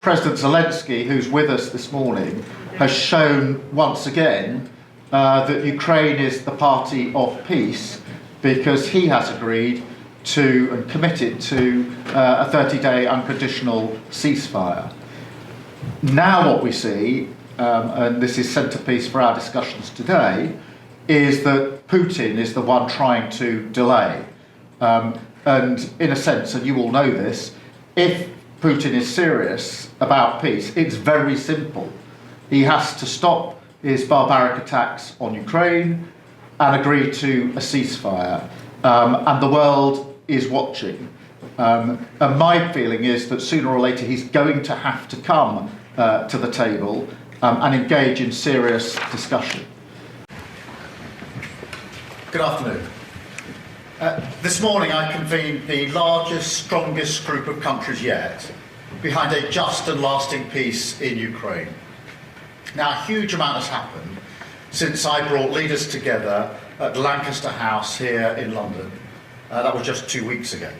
President Zelensky, who's with us this morning, has shown once again that Ukraine is the party of peace because he has agreed to and committed to a 30-day unconditional ceasefire. Now what we see, and this is centrepiece for our discussions today, is that Putin is the one trying to delay. And in a sense, and you all know this, if Putin is serious about peace, it's very simple. He has to stop his barbaric attacks on Ukraine and agree to a ceasefire. And the world is watching. And my feeling is that sooner or later he's going to have to come to the table and engage in serious discussion. Good afternoon. This morning I convened the largest, strongest group of countries yet behind a just and lasting peace in Ukraine. Now, a huge amount has happened since I brought leaders together at Lancaster House here in London. That was just 2 weeks ago.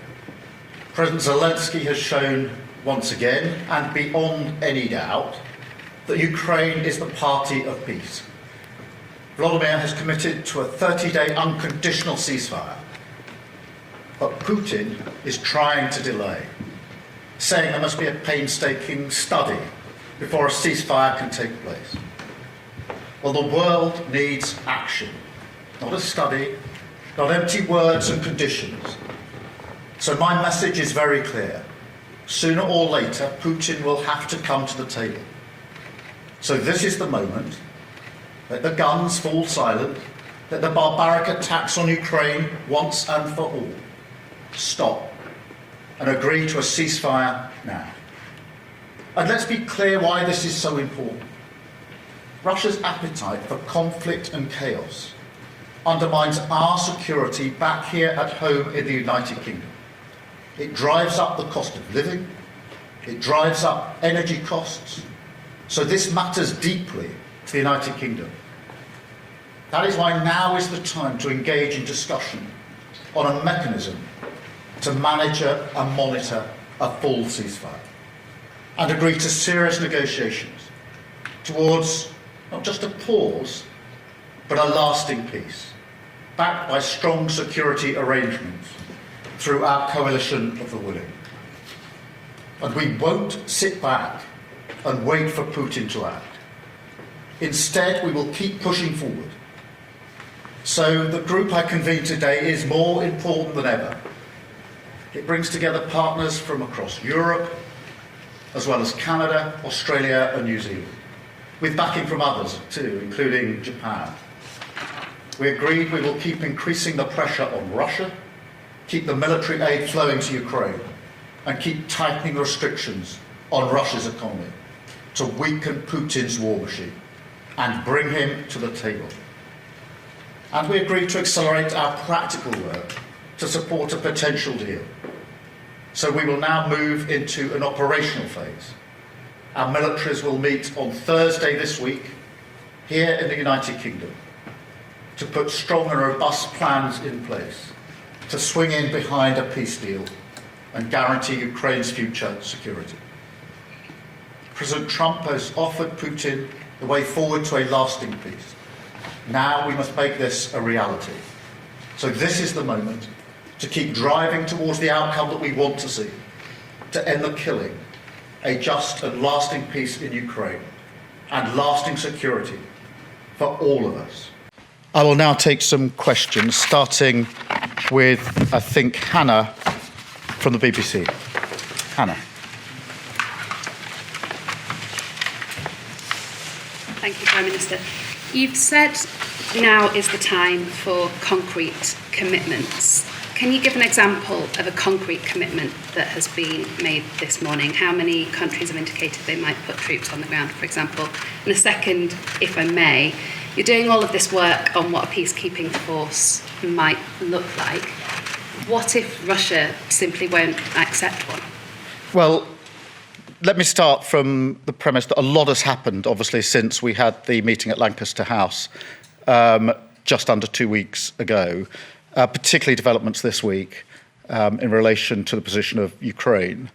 President Zelensky has shown once again, and beyond any doubt, that Ukraine is the party of peace. Vladimir has committed to a 30-day unconditional ceasefire. But Putin is trying to delay, saying there must be a painstaking study before a ceasefire can take place. Well, the world needs action, not a study, not empty words and conditions. So my message is very clear. Sooner or later, Putin will have to come to the table. So this is the moment. Let the guns fall silent. Let the barbaric attacks on Ukraine once and for all stop and agree to a ceasefire now. And let's be clear why this is so important. Russia's appetite for conflict and chaos undermines our security back here at home in the United Kingdom. It drives up the cost of living, it drives up energy costs, so this matters deeply to the United Kingdom. That is why now is the time to engage in discussion on a mechanism to manage and monitor a full ceasefire and agree to serious negotiations towards not just a pause, but a lasting peace, backed by strong security arrangements through our coalition of the willing. And we won't sit back and wait for Putin to act. Instead, we will keep pushing forward. So the group I convened today is more important than ever. It brings together partners from across Europe, as well as Canada, Australia and New Zealand, with backing from others too, including Japan. We agreed we will keep increasing the pressure on Russia, keep the military aid flowing to Ukraine, and keep tightening restrictions on Russia's economy to weaken Putin's war machine and bring him to the table. And we agreed to accelerate our practical work to support a potential deal. So we will now move into an operational phase. Our militaries will meet on Thursday this week here in the United Kingdom to put strong and robust plans in place to swing in behind a peace deal and guarantee Ukraine's future security. President Trump has offered Putin the way forward to a lasting peace. Now we must make this a reality. So this is the moment to keep driving towards the outcome that we want to see, to end the killing, a just and lasting peace in Ukraine, and lasting security for all of us. I will now take some questions, starting with, I think, Hannah from the BBC. Hannah. Thank you, Prime Minister. You've said now is the time for concrete commitments. Can you give an example of a concrete commitment that has been made this morning? How many countries have indicated they might put troops on the ground, for example? And a second, if I may, you're doing all of this work on what a peacekeeping force might look like. What if Russia simply won't accept one? Well, let me start from the premise that a lot has happened, obviously, since we had the meeting at Lancaster House just under 2 weeks ago, particularly developments this week in relation to the position of Ukraine.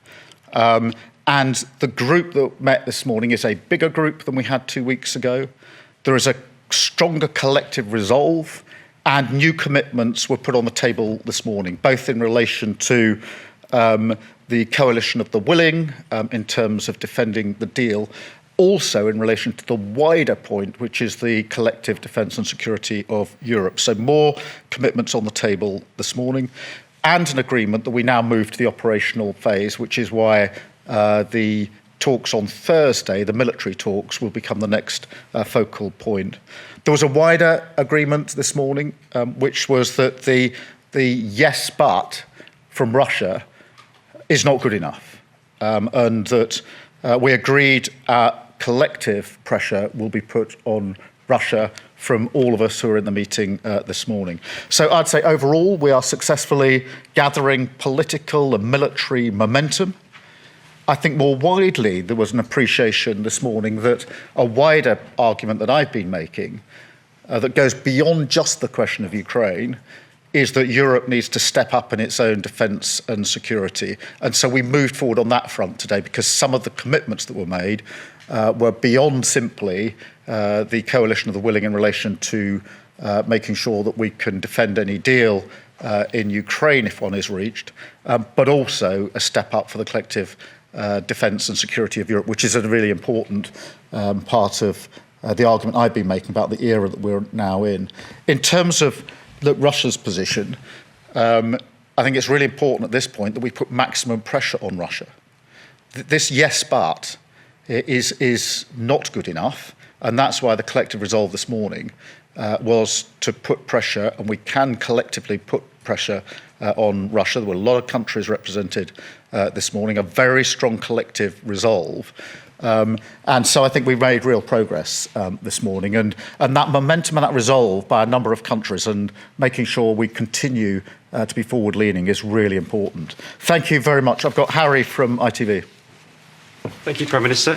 And the group that met this morning is a bigger group than we had 2 weeks ago. There is a stronger collective resolve, and new commitments were put on the table this morning, both in relation to the coalition of the willing in terms of defending the deal, also in relation to the wider point, which is the collective defence and security of Europe. So more commitments on the table this morning, and an agreement that we now move to the operational phase, which is why the talks on Thursday, the military talks, will become the next focal point. There was a wider agreement this morning, which was that the yes but from Russia is not good enough, and that we agreed collective pressure will be put on Russia from all of us who are in the meeting this morning. So I'd say overall we are successfully gathering political and military momentum. I think more widely there was an appreciation this morning that a wider argument that I've been making that goes beyond just the question of Ukraine is that Europe needs to step up in its own defence and security. And so we moved forward on that front today because some of the commitments that were made were beyond simply the coalition of the willing in relation to making sure that we can defend any deal in Ukraine if one is reached, but also a step up for the collective defence and security of Europe, which is a really important part of the argument I've been making about the era that we're now in. In terms of Russia's position, I think it's really important at this point that we put maximum pressure on Russia. This yes but is not good enough, and that's why the collective resolve this morning was to put pressure, and we can collectively put pressure on Russia. There were a lot of countries represented this morning, a very strong collective resolve. And so I think we've made real progress this morning, and that momentum and that resolve by a number of countries and making sure we continue to be forward-leaning is really important. Thank you very much. I've got Harry from ITV. Thank you, Prime Minister.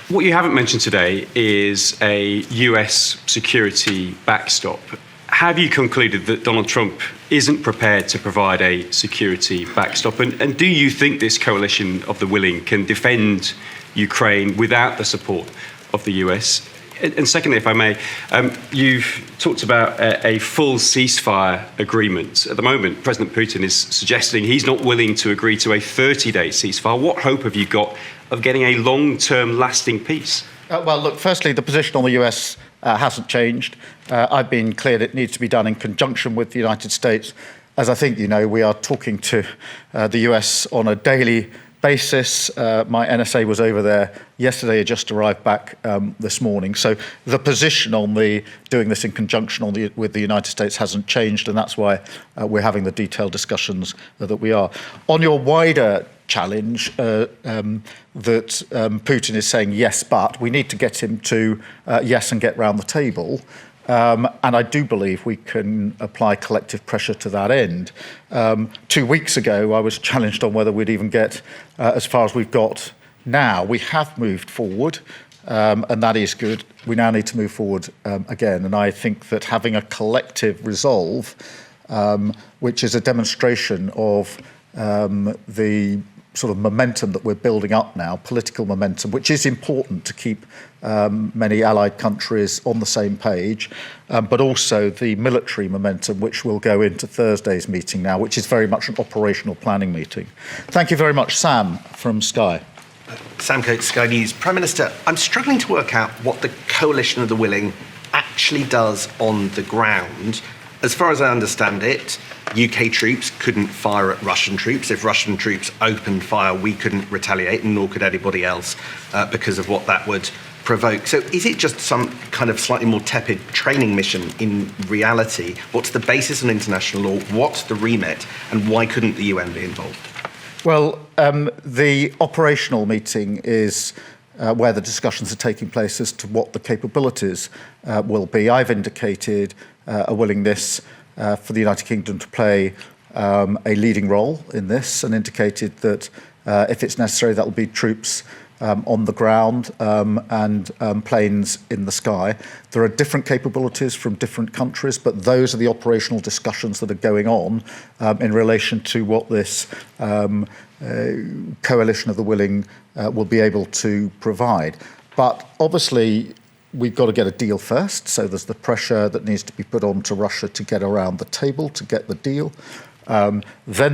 What you haven't mentioned today is a US security backstop. Have you concluded that Donald Trump isn't prepared to provide a security backstop? And do you think this coalition of the willing can defend Ukraine without the support of the US? And secondly, if I may, you've talked about a full ceasefire agreement. At the moment, President Putin is suggesting he's not willing to agree to a 30-day ceasefire. What hope have you got of getting a long-term lasting peace? Well, look, firstly, the position on the US hasn't changed. I've been clear that it needs to be done in conjunction with the United States. As I think you know, we are talking to the US on a daily basis. My NSA was over there yesterday, just arrived back this morning. So the position on doing this in conjunction with the United States hasn't changed, and that's why we're having the detailed discussions that we are. On your wider challenge that Putin is saying yes, but we need to get him to yes and get round the table. And I do believe we can apply collective pressure to that end. 2 weeks ago, I was challenged on whether we'd even get as far as we've got now. We have moved forward, and that is good. We now need to move forward again. And I think that having a collective resolve, which is a demonstration of the sort of momentum that we're building up now, political momentum, which is important to keep many allied countries on the same page, but also the military momentum, which will go into Thursday's meeting now, which is very much an operational planning meeting. Thank you very much. Sam from Sky. Sam Coates, Sky News. Prime Minister, I'm struggling to work out what the coalition of the willing actually does on the ground. As far as I understand it, UK troops couldn't fire at Russian troops. If Russian troops opened fire, we couldn't retaliate, and nor could anybody else because of what that would provoke. So is it just some kind of slightly more tepid training mission in reality? What's the basis on international law? What's the remit? And why couldn't the UN be involved? Well, the operational meeting is where the discussions are taking place as to what the capabilities will be. I've indicated a willingness for the United Kingdom to play a leading role in this, and indicated that if it's necessary, that will be troops on the ground and planes in the sky. There are different capabilities from different countries, but those are the operational discussions that are going on in relation to what this coalition of the willing will be able to provide. But obviously, we've got to get a deal first. So there's the pressure that needs to be put on to Russia to get around the table, to get the deal. Then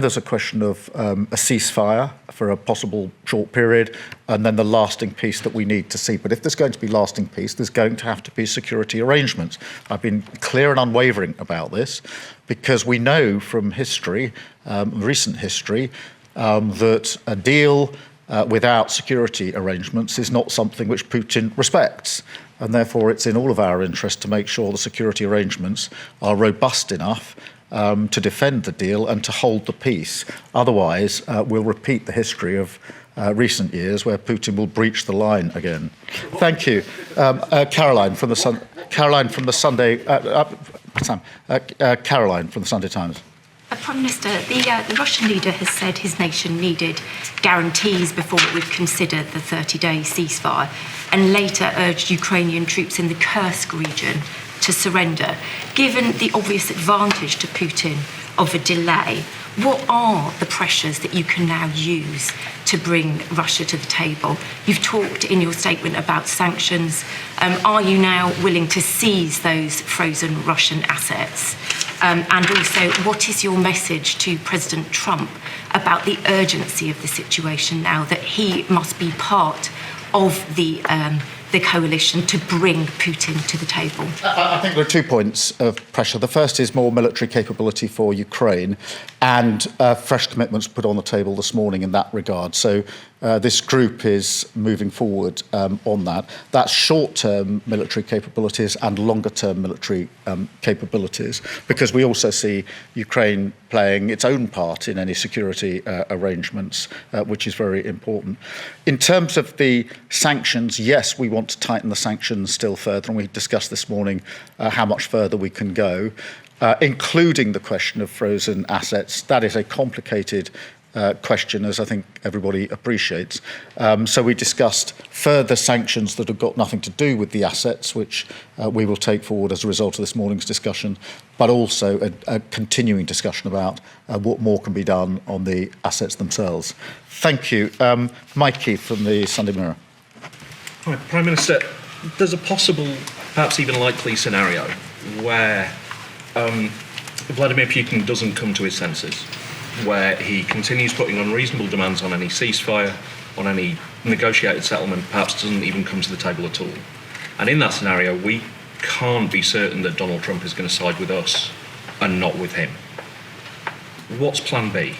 there's a question of a ceasefire for a possible short period, and then the lasting peace that we need to see. But if there's going to be lasting peace, there's going to have to be security arrangements. I've been clear and unwavering about this because we know from history, recent history, that a deal without security arrangements is not something which Putin respects. And therefore, it's in all of our interest to make sure the security arrangements are robust enough to defend the deal and to hold the peace. Otherwise, we'll repeat the history of recent years where Putin will breach the line again. Thank you. Caroline from the Sunday Times. Prime Minister, the Russian leader has said his nation needed guarantees before it would consider the 30-day ceasefire, and later urged Ukrainian troops in the Kursk region to surrender. Given the obvious advantage to Putin of a delay, what are the pressures that you can now use to bring Russia to the table? You've talked in your statement about sanctions. Are you now willing to seize those frozen Russian assets? And also, what is your message to President Trump about the urgency of the situation now, that he must be part of the coalition to bring Putin to the table? I think there are 2 points of pressure. The first is more military capability for Ukraine and fresh commitments put on the table this morning in that regard. So this group is moving forward on that. That's short-term military capabilities and longer-term military capabilities, because we also see Ukraine playing its own part in any security arrangements, which is very important. In terms of the sanctions, yes, we want to tighten the sanctions still further, and we discussed this morning how much further we can go, including the question of frozen assets. That is a complicated question, as I think everybody appreciates. So we discussed further sanctions that have got nothing to do with the assets, which we will take forward as a result of this morning's discussion, but also a continuing discussion about what more can be done on the assets themselves. Thank you. Mike Keith from the Sunday Mirror. Hi, Prime Minister. There's a possible, perhaps even likely scenario where Vladimir Putin doesn't come to his senses, where he continues putting unreasonable demands on any ceasefire, on any negotiated settlement, perhaps doesn't even come to the table at all. And in that scenario, we can't be certain that Donald Trump is going to side with us and not with him. What's plan B?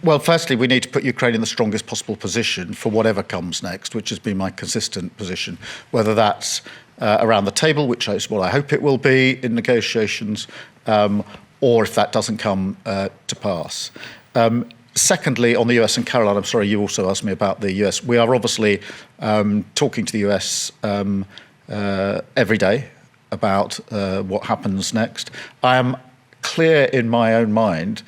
Well, firstly, we need to put Ukraine in the strongest possible position for whatever comes next, which has been my consistent position, whether that's around the table, which is what I hope it will be in negotiations, or if that doesn't come to pass. Secondly, on the US, and Caroline, I'm sorry, you also asked me about the US. We are obviously talking to the US every day about what happens next. I am clear in my own mind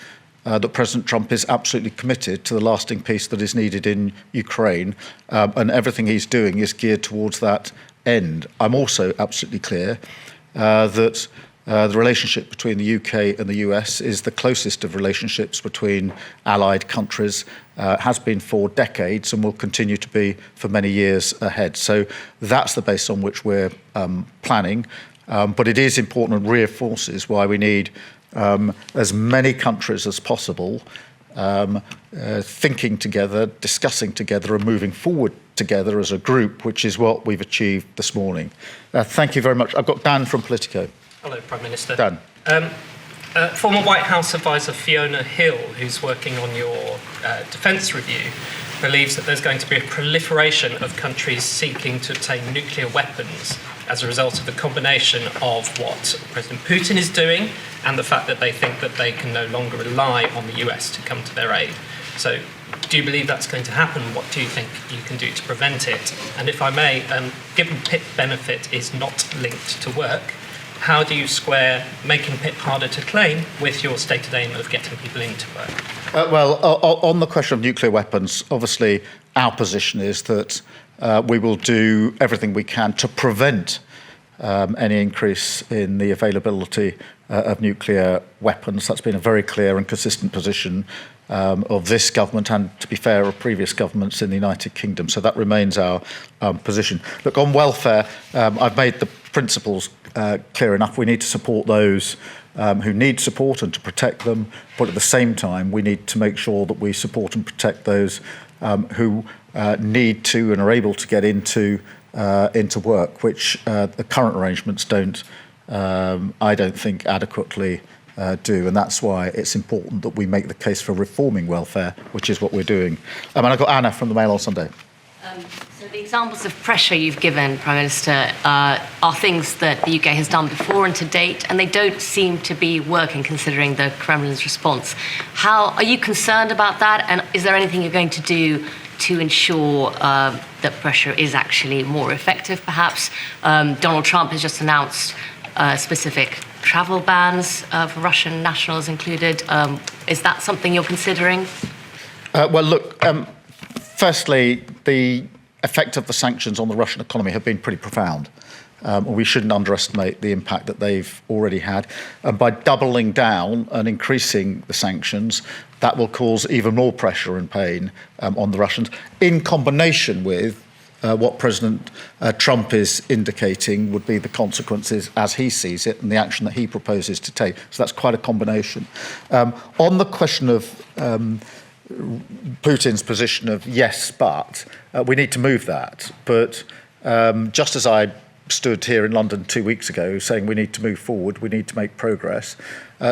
that President Trump is absolutely committed to the lasting peace that is needed in Ukraine, and everything he's doing is geared towards that end. I'm also absolutely clear that the relationship between the UK and the US is the closest of relationships between allied countries, has been for decades and will continue to be for many years ahead. So that's the base on which we're planning. But it is important and reinforces why we need as many countries as possible thinking together, discussing together and moving forward together as a group, which is what we've achieved this morning. Thank you very much. I've got Dan from Politico. Hello, Prime Minister. Dan. Former White House advisor Fiona Hill, who's working on your defence review, believes that there's going to be a proliferation of countries seeking to obtain nuclear weapons as a result of the combination of what President Putin is doing and the fact that they think that they can no longer rely on the US to come to their aid. So do you believe that's going to happen? What do you think you can do to prevent it? And if I may, given PIP benefit is not linked to work, how do you square making PIP harder to claim with your stated aim of getting people into work? Well, on the question of nuclear weapons, obviously our position is that we will do everything we can to prevent any increase in the availability of nuclear weapons. That's been a very clear and consistent position of this government and, to be fair, of previous governments in the United Kingdom. So that remains our position. Look, on welfare, I've made the principles clear enough. We need to support those who need support and to protect them, but at the same time, we need to make sure that we support and protect those who need to and are able to get into work, which the current arrangements don't, I don't think, adequately do, and that's why it's important that we make the case for reforming welfare, which is what we're doing. And I've got Anna from the Mail on Sunday. So the examples of pressure you've given, Prime Minister, are things that the UK has done before and to date, and they don't seem to be working considering the Kremlin's response. How are you concerned about that, and is there anything you're going to do to ensure that pressure is actually more effective, perhaps? Donald Trump has just announced specific travel bans for Russian nationals included. Is that something you're considering? Well, look, firstly, the effect of the sanctions on the Russian economy have been pretty profound. We shouldn't underestimate the impact that they've already had. And by doubling down and increasing the sanctions, that will cause even more pressure and pain on the Russians, in combination with what President Trump is indicating would be the consequences as he sees it and the action that he proposes to take. So that's quite a combination. On the question of Putin's position of yes, but we need to move that. But just as I stood here in London 2 weeks ago saying we need to move forward, we need to make progress,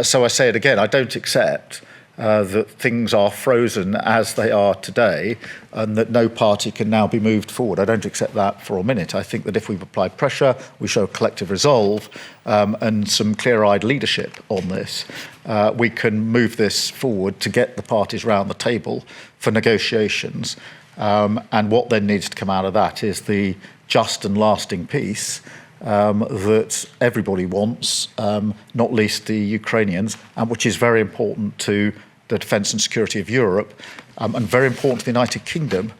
so I say it again, I don't accept that things are frozen as they are today and that no party can now be moved forward. I don't accept that for a minute. I think that if we've applied pressure, we show collective resolve and some clear-eyed leadership on this, we can move this forward to get the parties round the table for negotiations. And what then needs to come out of that is the just and lasting peace that everybody wants, not least the Ukrainians, and which is very important to the defence and security of Europe, and very important to the United Kingdom,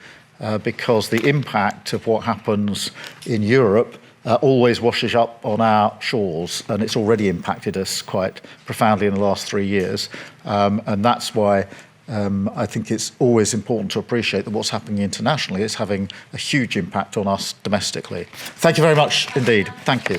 because the impact of what happens in Europe always washes up on our shores, and it's already impacted us quite profoundly in the last 3 years. And that's why I think it's always important to appreciate that what's happening internationally is having a huge impact on us domestically. Thank you very much indeed. Thank you.